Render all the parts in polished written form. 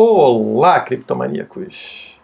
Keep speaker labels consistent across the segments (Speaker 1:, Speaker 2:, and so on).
Speaker 1: Olá, criptomaníacos!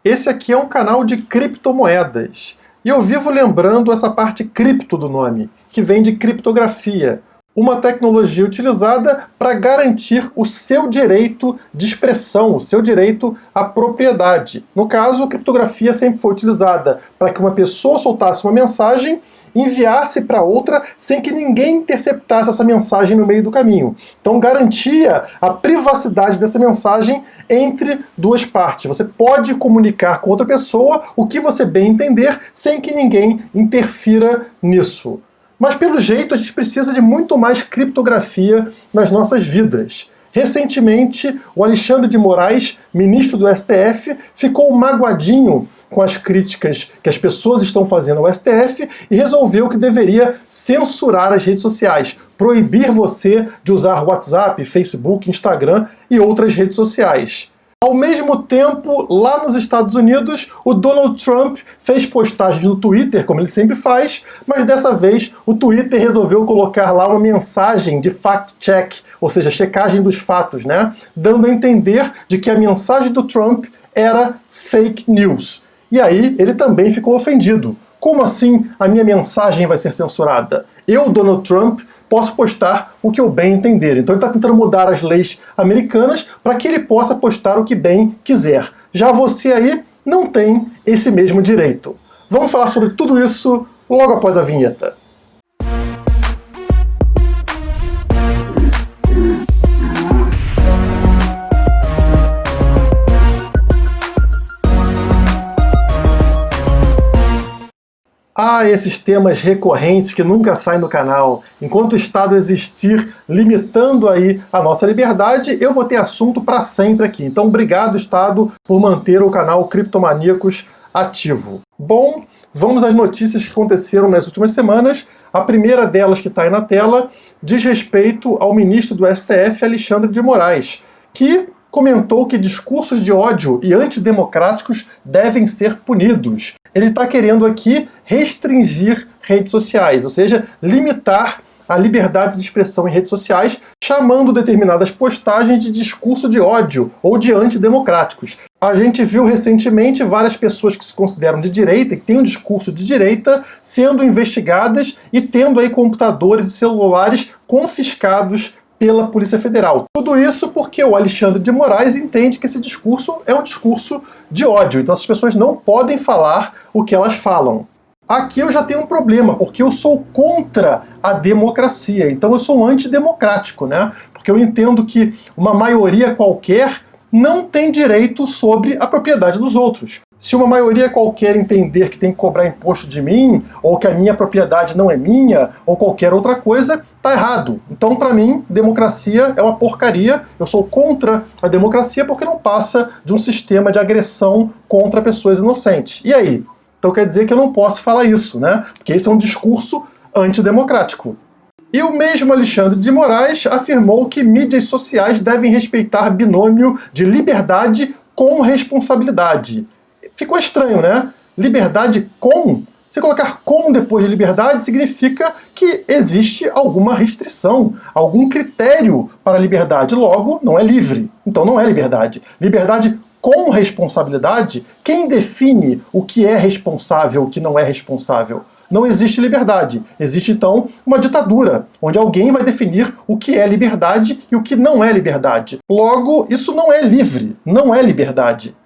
Speaker 1: Esse aqui é um canal de criptomoedas e eu vivo lembrando essa parte cripto do nome, que vem de criptografia, uma tecnologia utilizada para garantir o seu direito de expressão, o seu direito à propriedade. No caso, a criptografia sempre foi utilizada para que uma pessoa soltasse uma mensagem e enviasse para outra sem que ninguém interceptasse essa mensagem no meio do caminho. Então garantia a privacidade dessa mensagem entre duas partes. Você pode comunicar com outra pessoa o que você bem entender sem que ninguém interfira nisso. Mas pelo jeito a gente precisa de muito mais criptografia nas nossas vidas. Recentemente, o Alexandre de Moraes, ministro do STF, ficou magoadinho com as críticas que as pessoas estão fazendo ao STF e resolveu que deveria censurar as redes sociais, proibir você de usar WhatsApp, Facebook, Instagram e outras redes sociais. Ao mesmo tempo, lá nos Estados Unidos, o Donald Trump fez postagens no Twitter, como ele sempre faz, mas dessa vez o Twitter resolveu colocar lá uma mensagem de fact-check, ou seja, checagem dos fatos, né? Dando a entender de que a mensagem do Trump era fake news. E aí ele também ficou ofendido. Como assim a minha mensagem vai ser censurada? Eu, Donald Trump, posso postar o que eu bem entender. Então ele está tentando mudar as leis americanas para que ele possa postar o que bem quiser. Já você aí não tem esse mesmo direito. Vamos falar sobre tudo isso logo após a vinheta. Esses temas recorrentes que nunca saem do canal. Enquanto o Estado existir limitando aí a nossa liberdade, eu vou ter assunto para sempre aqui. Então, obrigado, Estado, por manter o canal Criptomaníacos ativo. Bom, vamos às notícias que aconteceram nas últimas semanas. A primeira delas que está aí na tela diz respeito ao ministro do STF, Alexandre de Moraes, que comentou que discursos de ódio e antidemocráticos devem ser punidos. Ele está querendo aqui restringir redes sociais, ou seja, limitar a liberdade de expressão em redes sociais, chamando determinadas postagens de discurso de ódio ou de antidemocráticos. A gente viu recentemente várias pessoas que se consideram de direita e que têm um discurso de direita sendo investigadas e tendo aí computadores e celulares confiscados pela Polícia Federal. Tudo isso porque o Alexandre de Moraes entende que esse discurso é um discurso de ódio, então essas pessoas não podem falar o que elas falam. Aqui eu já tenho um problema, porque eu sou contra a democracia, então eu sou antidemocrático, né? Porque eu entendo que uma maioria qualquer não tem direito sobre a propriedade dos outros. Se uma maioria qualquer entender que tem que cobrar imposto de mim, ou que a minha propriedade não é minha, ou qualquer outra coisa, tá errado. Então, para mim, democracia é uma porcaria. Eu sou contra a democracia porque não passa de um sistema de agressão contra pessoas inocentes. E aí? Então quer dizer que eu não posso falar isso, né? Porque esse é um discurso antidemocrático. E o mesmo Alexandre de Moraes afirmou que mídias sociais devem respeitar binômio de liberdade com responsabilidade. Ficou estranho, né? Liberdade com? Se colocar com depois de liberdade, significa que existe alguma restrição, algum critério para a liberdade. Logo, não é livre. Então não é liberdade. Liberdade com responsabilidade, quem define o que é responsável e o que não é responsável? Não existe liberdade. Existe, então, uma ditadura, onde alguém vai definir o que é liberdade e o que não é liberdade. Logo, isso não é livre, não é liberdade.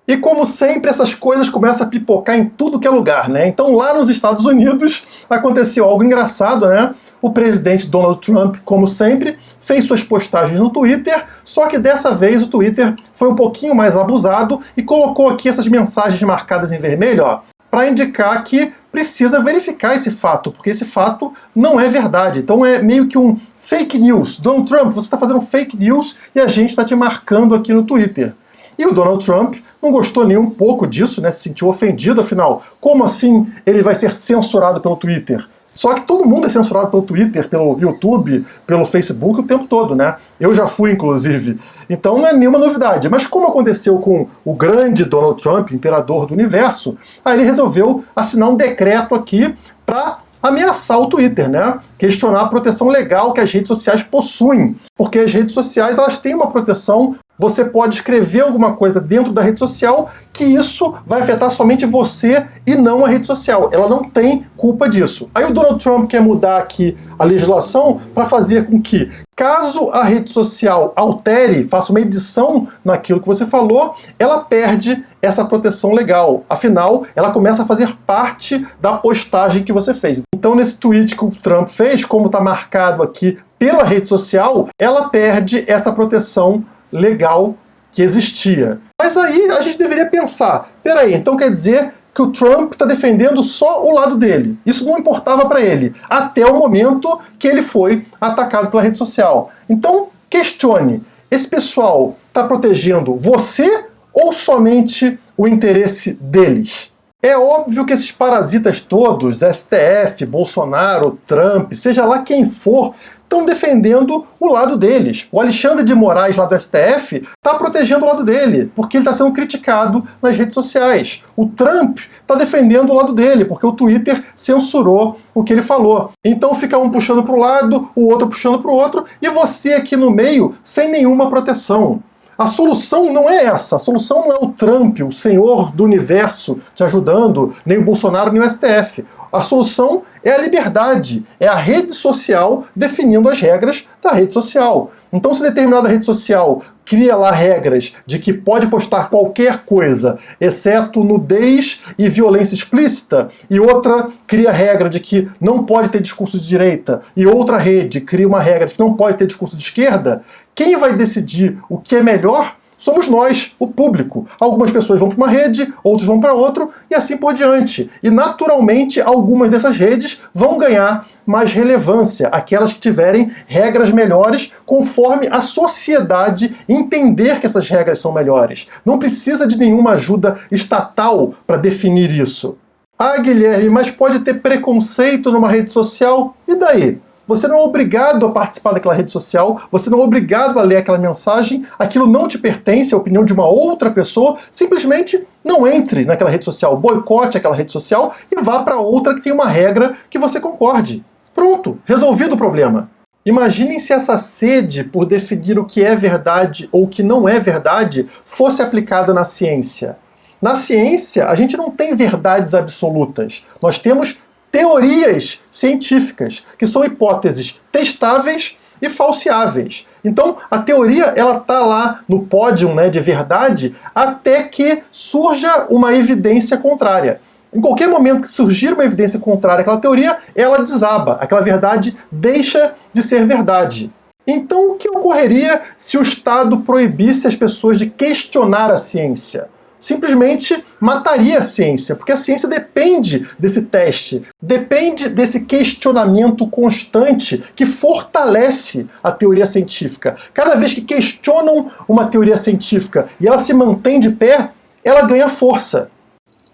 Speaker 1: E como sempre, essas coisas começam a pipocar em tudo que é lugar, né? Então lá nos Estados Unidos aconteceu algo engraçado, né? O presidente Donald Trump, como sempre, fez suas postagens no Twitter, só que dessa vez o Twitter foi um pouquinho mais abusado e colocou aqui essas mensagens marcadas em vermelho, ó, para indicar que precisa verificar esse fato, porque esse fato não é verdade. Então é meio que um fake news. Donald Trump, você está fazendo fake news e a gente está te marcando aqui no Twitter. E o Donald Trump não gostou nem um pouco disso, né? Se sentiu ofendido, afinal, como assim ele vai ser censurado pelo Twitter? Só que todo mundo é censurado pelo Twitter, pelo YouTube, pelo Facebook o tempo todo, né? Eu já fui, inclusive. Então não é nenhuma novidade. Mas como aconteceu com o grande Donald Trump, imperador do universo, aí ele resolveu assinar um decreto aqui para ameaçar o Twitter, né? Questionar a proteção legal que as redes sociais possuem. Porque as redes sociais elas têm uma proteção você pode escrever alguma coisa dentro da rede social que isso vai afetar somente você e não a rede social. Ela não tem culpa disso. Aí o Donald Trump quer mudar aqui a legislação para fazer com que, caso a rede social altere, faça uma edição naquilo que você falou, ela perde essa proteção legal. Afinal, ela começa a fazer parte da postagem que você fez. Então, nesse tweet que o Trump fez, como está marcado aqui pela rede social, ela perde essa proteção legal que existia. Mas aí a gente deveria pensar, peraí, então quer dizer que o Trump está defendendo só o lado dele. Isso não importava para ele, até o momento que ele foi atacado pela rede social. Então, questione, esse pessoal está protegendo você ou somente o interesse deles? É óbvio que esses parasitas todos, STF, Bolsonaro, Trump, seja lá quem for, estão defendendo o lado deles. O Alexandre de Moraes, lá do STF, está protegendo o lado dele, porque ele está sendo criticado nas redes sociais. O Trump está defendendo o lado dele, porque o Twitter censurou o que ele falou. Então fica um puxando para um lado, o outro puxando para o outro, e você aqui no meio sem nenhuma proteção. A solução não é essa. A solução não é o Trump, o senhor do universo, te ajudando, nem o Bolsonaro, nem o STF. A solução é a liberdade, é a rede social definindo as regras da rede social. Então, se determinada rede social cria lá regras de que pode postar qualquer coisa, exceto nudez e violência explícita, e outra cria regra de que não pode ter discurso de direita, e outra rede cria uma regra de que não pode ter discurso de esquerda, quem vai decidir o que é melhor somos nós, o público. Algumas pessoas vão para uma rede, outros vão para outra, e assim por diante. E naturalmente, algumas dessas redes vão ganhar mais relevância, aquelas que tiverem regras melhores, conforme a sociedade entender que essas regras são melhores. Não precisa de nenhuma ajuda estatal para definir isso. Ah, Guilherme, mas pode ter preconceito numa rede social? E daí? Você não é obrigado a participar daquela rede social, você não é obrigado a ler aquela mensagem, aquilo não te pertence, é a opinião de uma outra pessoa, simplesmente não entre naquela rede social, boicote aquela rede social e vá para outra que tem uma regra que você concorde. Pronto, resolvido o problema. Imaginem se essa sede por definir o que é verdade ou o que não é verdade fosse aplicada na ciência. Na ciência, a gente não tem verdades absolutas, nós temos teorias científicas, que são hipóteses testáveis e falseáveis. Então, a teoria ela está lá no pódio, né, de verdade até que surja uma evidência contrária. Em qualquer momento que surgir uma evidência contrária àquela teoria, ela desaba, aquela verdade deixa de ser verdade. Então, o que ocorreria se o Estado proibisse as pessoas de questionar a ciência? Simplesmente mataria a ciência, porque a ciência depende desse teste, depende desse questionamento constante que fortalece a teoria científica. Cada vez que questionam uma teoria científica e ela se mantém de pé, ela ganha força.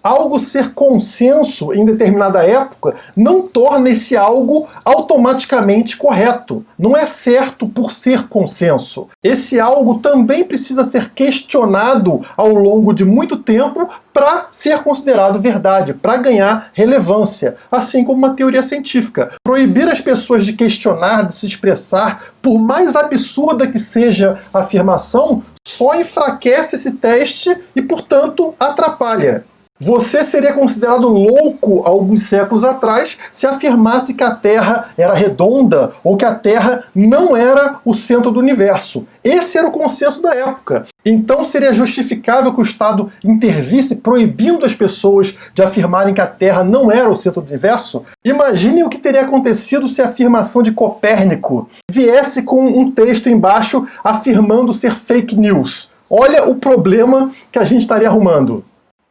Speaker 1: Algo ser consenso em determinada época não torna esse algo automaticamente correto. Não é certo por ser consenso. Esse algo também precisa ser questionado ao longo de muito tempo para ser considerado verdade, para ganhar relevância, assim como uma teoria científica. Proibir as pessoas de questionar, de se expressar, por mais absurda que seja a afirmação, só enfraquece esse teste e, portanto, atrapalha. Você seria considerado louco alguns séculos atrás se afirmasse que a Terra era redonda ou que a Terra não era o centro do universo. Esse era o consenso da época. Então seria justificável que o Estado intervisse proibindo as pessoas de afirmarem que a Terra não era o centro do universo? Imaginem o que teria acontecido se a afirmação de Copérnico viesse com um texto embaixo afirmando ser fake news. Olha o problema que a gente estaria arrumando.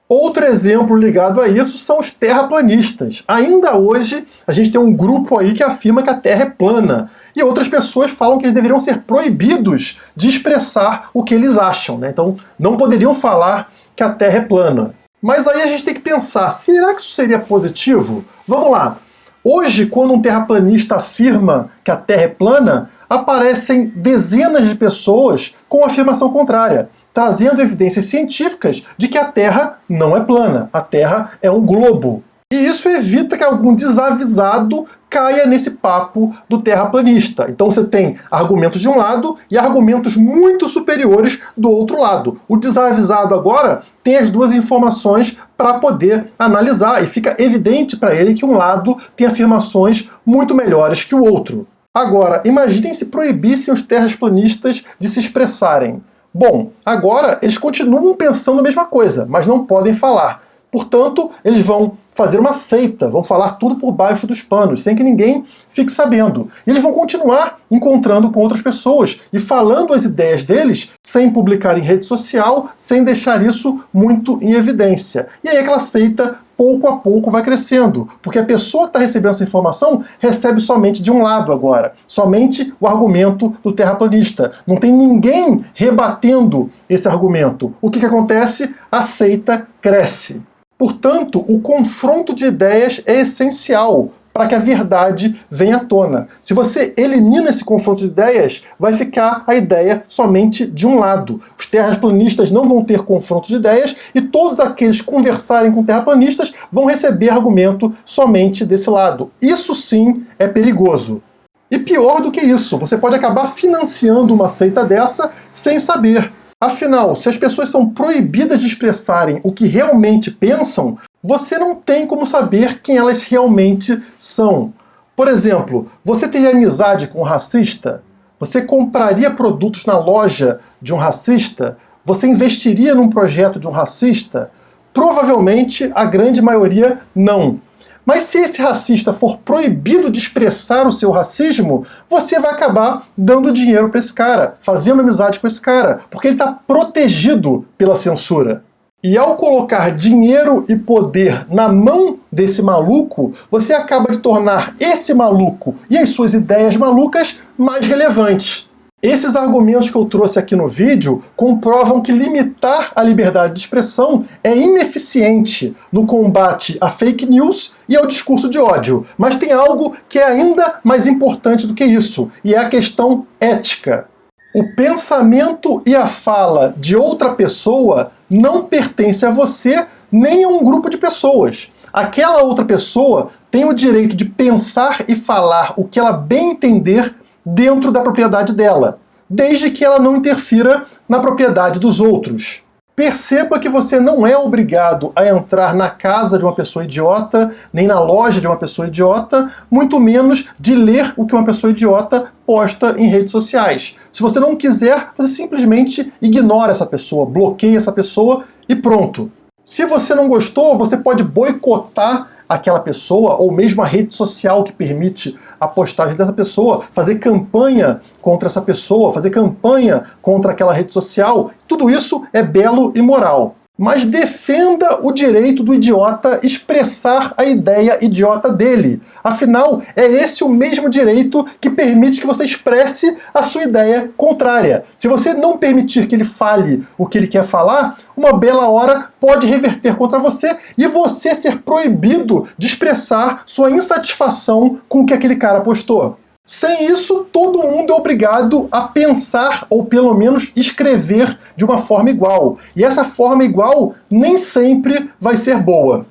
Speaker 1: Outro exemplo ligado a isso são os terraplanistas. Ainda hoje, a gente tem um grupo aí que afirma que a Terra é plana. E outras pessoas falam que eles deveriam ser proibidos de expressar o que eles acham, né? Então, não poderiam falar que a Terra é plana. Mas aí a gente tem que pensar, será que isso seria positivo? Vamos lá. Hoje, quando um terraplanista afirma que a Terra é plana, aparecem dezenas de pessoas com a afirmação contrária, trazendo evidências científicas de que a Terra não é plana, a Terra é um globo. E isso evita que algum desavisado caia nesse papo do terraplanista. Então você tem argumentos de um lado e argumentos muito superiores do outro lado. O desavisado agora tem as duas informações para poder analisar e fica evidente para ele que um lado tem afirmações muito melhores que o outro. Agora, imaginem se proibissem os terraplanistas de se expressarem. Bom, agora eles continuam pensando a mesma coisa, mas não podem falar. Portanto, eles vão fazer uma seita, vão falar tudo por baixo dos panos, sem que ninguém fique sabendo. E eles vão continuar encontrando com outras pessoas e falando as ideias deles sem publicar em rede social, sem deixar isso muito em evidência. E aí aquela seita, pouco a pouco, vai crescendo, porque a pessoa que está recebendo essa informação recebe somente de um lado agora, somente o argumento do terraplanista. Não tem ninguém rebatendo esse argumento. O que acontece? A seita cresce. Portanto, o confronto de ideias é essencial para que a verdade venha à tona. Se você elimina esse confronto de ideias, vai ficar a ideia somente de um lado. Os terraplanistas não vão ter confronto de ideias e todos aqueles que conversarem com terraplanistas vão receber argumento somente desse lado. Isso sim é perigoso. E pior do que isso, você pode acabar financiando uma seita dessa sem saber. Afinal, se as pessoas são proibidas de expressarem o que realmente pensam, você não tem como saber quem elas realmente são. Por exemplo, você teria amizade com um racista? Você compraria produtos na loja de um racista? Você investiria num projeto de um racista? Provavelmente, a grande maioria não. Mas se esse racista for proibido de expressar o seu racismo, você vai acabar dando dinheiro para esse cara, fazendo amizade com esse cara, porque ele está protegido pela censura. E ao colocar dinheiro e poder na mão desse maluco, você acaba de tornar esse maluco e as suas ideias malucas mais relevantes. Esses argumentos que eu trouxe aqui no vídeo comprovam que limitar a liberdade de expressão é ineficiente no combate a fake news e ao discurso de ódio. Mas tem algo que é ainda mais importante do que isso, e é a questão ética. O pensamento e a fala de outra pessoa não pertence a você nem a um grupo de pessoas. Aquela outra pessoa tem o direito de pensar e falar o que ela bem entender dentro da propriedade dela, desde que ela não interfira na propriedade dos outros. Perceba que você não é obrigado a entrar na casa de uma pessoa idiota, nem na loja de uma pessoa idiota, muito menos de ler o que uma pessoa idiota posta em redes sociais. Se você não quiser, você simplesmente ignora essa pessoa, bloqueia essa pessoa e pronto. Se você não gostou, você pode boicotar aquela pessoa, ou mesmo a rede social que permite a postagem dessa pessoa, fazer campanha contra essa pessoa, fazer campanha contra aquela rede social. Tudo isso é belo e moral. Mas defenda o direito do idiota expressar a ideia idiota dele. Afinal, é esse o mesmo direito que permite que você expresse a sua ideia contrária. Se você não permitir que ele fale o que ele quer falar, uma bela hora pode reverter contra você e você ser proibido de expressar sua insatisfação com o que aquele cara postou. Sem isso, todo mundo é obrigado a pensar ou pelo menos escrever de uma forma igual. E essa forma igual nem sempre vai ser boa.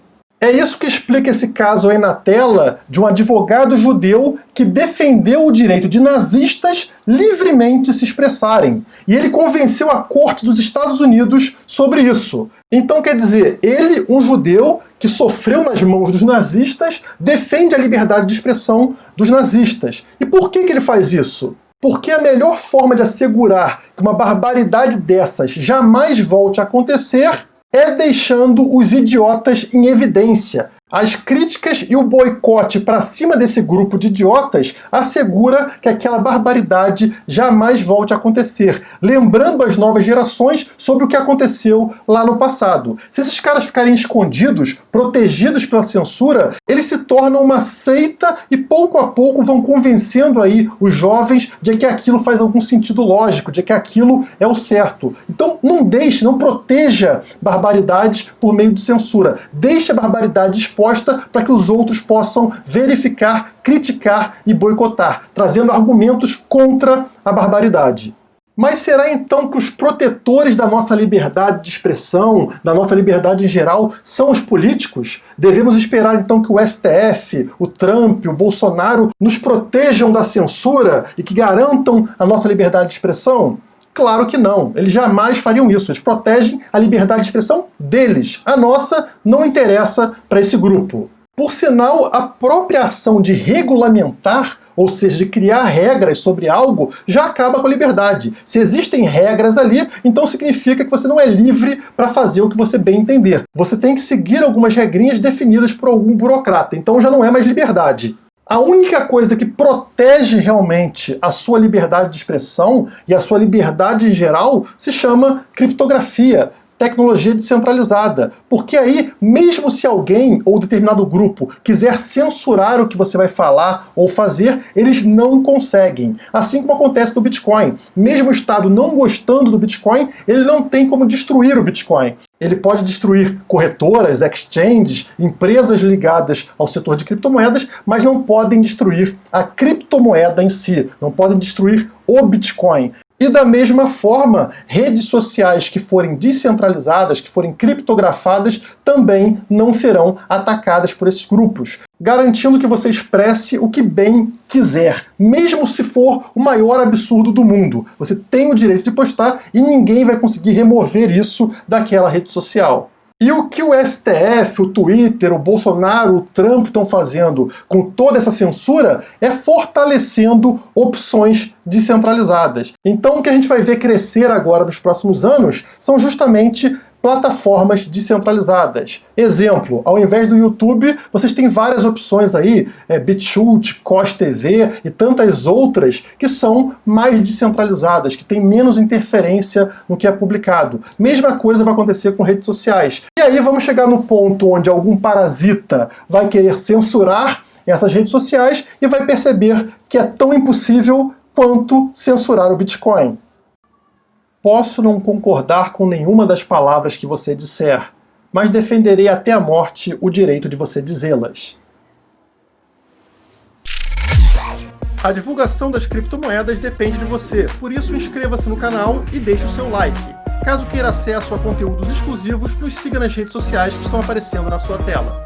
Speaker 1: É isso que explica esse caso aí na tela de um advogado judeu que defendeu o direito de nazistas livremente se expressarem. E ele convenceu a corte dos Estados Unidos sobre isso. Então, quer dizer, ele, um judeu que sofreu nas mãos dos nazistas, defende a liberdade de expressão dos nazistas. E por que ele faz isso? Porque a melhor forma de assegurar que uma barbaridade dessas jamais volte a acontecer é deixando os idiotas em evidência. As críticas e o boicote para cima desse grupo de idiotas assegura que aquela barbaridade jamais volte a acontecer, lembrando as novas gerações sobre o que aconteceu lá no passado. Se esses caras ficarem escondidos, protegidos pela censura, eles se tornam uma seita e pouco a pouco vão convencendo aí os jovens de que aquilo faz algum sentido lógico, de que aquilo é o certo. Então não deixe, não proteja barbaridades por meio de censura. Deixe a barbaridade exposta para que os outros possam verificar, criticar e boicotar, trazendo argumentos contra a barbaridade. Mas será então que os protetores da nossa liberdade de expressão, da nossa liberdade em geral, são os políticos? Devemos esperar então que o STF, o Trump, o Bolsonaro nos protejam da censura e que garantam a nossa liberdade de expressão? Claro que não, eles jamais fariam isso, eles protegem a liberdade de expressão deles. A nossa não interessa para esse grupo. Por sinal, a própria ação de regulamentar, ou seja, de criar regras sobre algo, já acaba com a liberdade. Se existem regras ali, então significa que você não é livre para fazer o que você bem entender. Você tem que seguir algumas regrinhas definidas por algum burocrata, então já não é mais liberdade. A única coisa que protege realmente a sua liberdade de expressão e a sua liberdade em geral se chama criptografia, tecnologia descentralizada. Porque aí, mesmo se alguém ou determinado grupo quiser censurar o que você vai falar ou fazer, eles não conseguem. Assim como acontece no Bitcoin. Mesmo o Estado não gostando do Bitcoin, ele não tem como destruir o Bitcoin. Ele pode destruir corretoras, exchanges, empresas ligadas ao setor de criptomoedas, mas não podem destruir a criptomoeda em si, não podem destruir o Bitcoin. E da mesma forma, redes sociais que forem descentralizadas, que forem criptografadas, também não serão atacadas por esses grupos, garantindo que você expresse o que bem quiser, mesmo se for o maior absurdo do mundo. Você tem o direito de postar e ninguém vai conseguir remover isso daquela rede social. E o que o STF, o Twitter, o Bolsonaro, o Trump estão fazendo com toda essa censura é fortalecendo opções descentralizadas. Então o que a gente vai ver crescer agora nos próximos anos são justamente plataformas descentralizadas. Exemplo, ao invés do YouTube, vocês têm várias opções aí, BitChute, Cos TV e tantas outras que são mais descentralizadas, que têm menos interferência no que é publicado. Mesma coisa vai acontecer com redes sociais. E aí vamos chegar no ponto onde algum parasita vai querer censurar essas redes sociais e vai perceber que é tão impossível quanto censurar o Bitcoin. Posso não concordar com nenhuma das palavras que você disser, mas defenderei até a morte o direito de você dizê-las. A divulgação das criptomoedas depende de você, por isso inscreva-se no canal e deixe o seu like. Caso queira acesso a conteúdos exclusivos, nos siga nas redes sociais que estão aparecendo na sua tela.